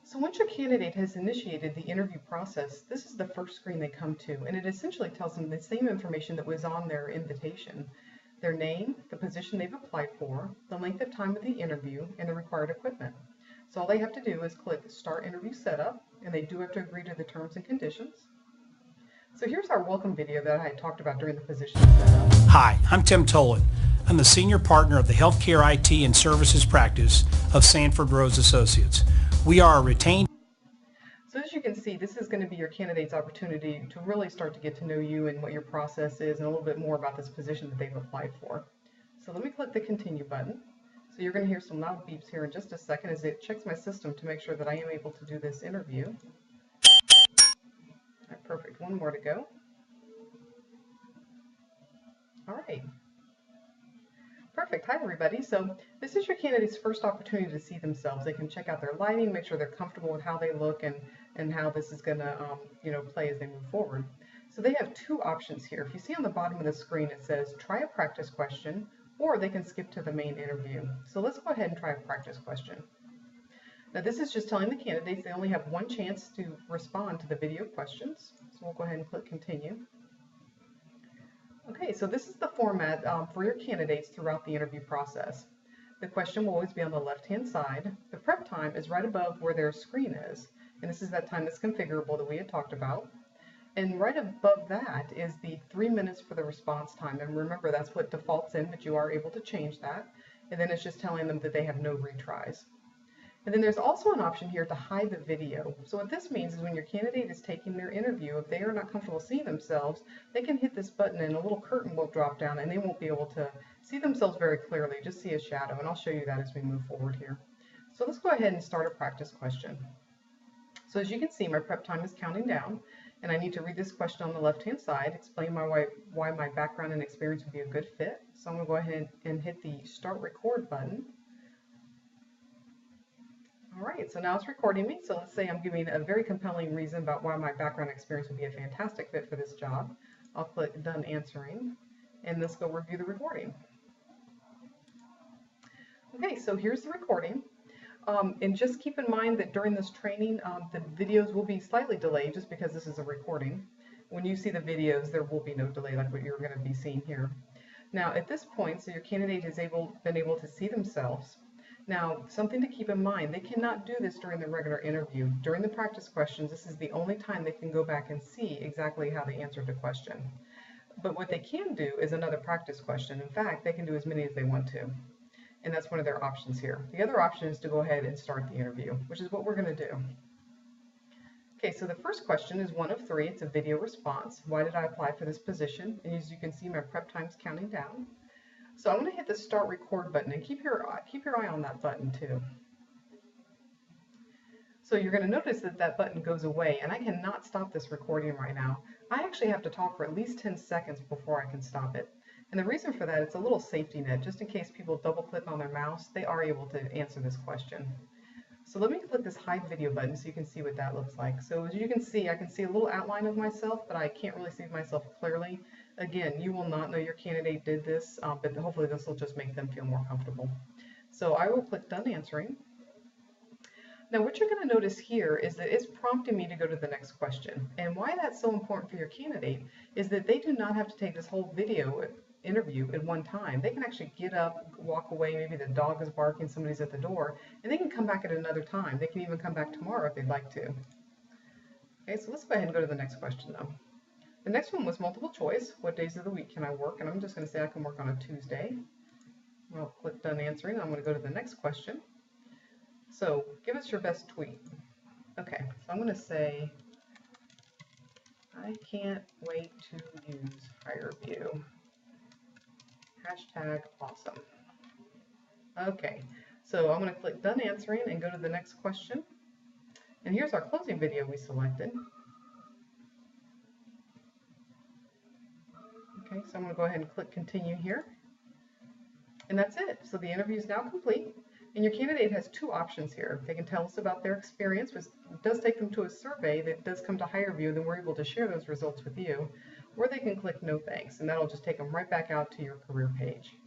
So once your candidate has initiated the interview process, this is the first screen they come to, and it essentially tells them the same information that was on their invitation: their name, the position they've applied for, the length of time of the interview, and the required equipment. So all they have to do is click Start Interview Setup, and they do have to agree to the terms and conditions. So here's our welcome video that I had talked about during the position setup. Hi, I'm Tim Tolan. I'm the Senior Partner of the Healthcare IT and Services Practice of Sanford Rose Associates. We are a retained... So as you can see, this is going to be your candidate's opportunity to really start to get to know you and what your process is and a little bit more about this position that they've applied for. So let me click the Continue button. So you're going to hear some loud beeps here in just a second as it checks my system to make sure that I am able to do this interview. All right, perfect. One more to go. All right. Perfect. Hi, everybody. So this is your candidate's first opportunity to see themselves. They can check out their lighting, make sure they're comfortable with how they look and how this is going to play as they move forward. So they have two options here. If you see on the bottom of the screen, it says try a practice question, or they can skip to the main interview. So let's go ahead and try a practice question. Now this is just telling the candidates they only have one chance to respond to the video questions. So we'll go ahead and click Continue. Okay, so this is the format for your candidates throughout the interview process. The question will always be on the left-hand side. The prep time is right above where their screen is, and this is that time that's configurable that we had talked about. And right above that is the 3 minutes for the response time. And remember, that's what defaults in, but you are able to change that. And then it's just telling them that they have no retries. And then there's also an option here to hide the video. So what this means is when your candidate is taking their interview, if they are not comfortable seeing themselves, they can hit this button and a little curtain will drop down and they won't be able to see themselves very clearly, just see a shadow. And I'll show you that as we move forward here. So let's go ahead and start a practice question. So as you can see, my prep time is counting down, and I need to read this question on the left-hand side, explain why my background and experience would be a good fit. So I'm going to go ahead and hit the Start Record button. All right, so now it's recording me. So let's say I'm giving a very compelling reason about why my background experience would be a fantastic fit for this job. I'll click Done Answering, and let's go review the recording. Okay, so here's the recording. And just keep in mind that during this training, the videos will be slightly delayed just because this is a recording. When you see the videos, there will be no delay like what you're going to be seeing here. Now, at this point, so your candidate has been able to see themselves. Now, something to keep in mind, they cannot do this during the regular interview. During the practice questions, this is the only time they can go back and see exactly how they answered the question. But what they can do is another practice question. In fact, they can do as many as they want to. And that's one of their options here. The other option is to go ahead and start the interview, which is what we're going to do. Okay, so the first question is one of 3. It's a video response. Why did I apply for this position? And as you can see, my prep time's counting down. So I'm going to hit the Start Record button, and keep your eye on that button too. So you're going to notice that that button goes away, and I cannot stop this recording right now. I actually have to talk for at least 10 seconds before I can stop it. And the reason for that, it's a little safety net, just in case people double click on their mouse, they are able to answer this question. So let me click this Hide Video button so you can see what that looks like. So as you can see, I can see a little outline of myself, but I can't really see myself clearly. Again, you will not know your candidate did this, but hopefully this will just make them feel more comfortable. So I will click Done Answering. Now what you're going to notice here is that it's prompting me to go to the next question. And why that's so important for your candidate is that they do not have to take this whole video interview at one time. They can actually get up, walk away, maybe the dog is barking, somebody's at the door, and they can come back at another time. They can even come back tomorrow if they'd like to. Okay, so let's go ahead and go to the next question though. The next one was multiple choice. What days of the week can I work? And I'm just going to say I can work on a Tuesday. I'll click Done Answering. I'm going to go to the next question. So give us your best tweet. Okay, so I'm going to say, I can't wait to use HireVue. #awesome. Okay, so I'm going to click Done Answering and go to the next question. And here's our closing video we selected. Okay, so I'm going to go ahead and click Continue here. And that's it. So the interview is now complete. And your candidate has two options here. They can tell us about their experience, which does take them to a survey that does come to HireVue, then we're able to share those results with you. Or they can click No Thanks, and that'll just take them right back out to your career page.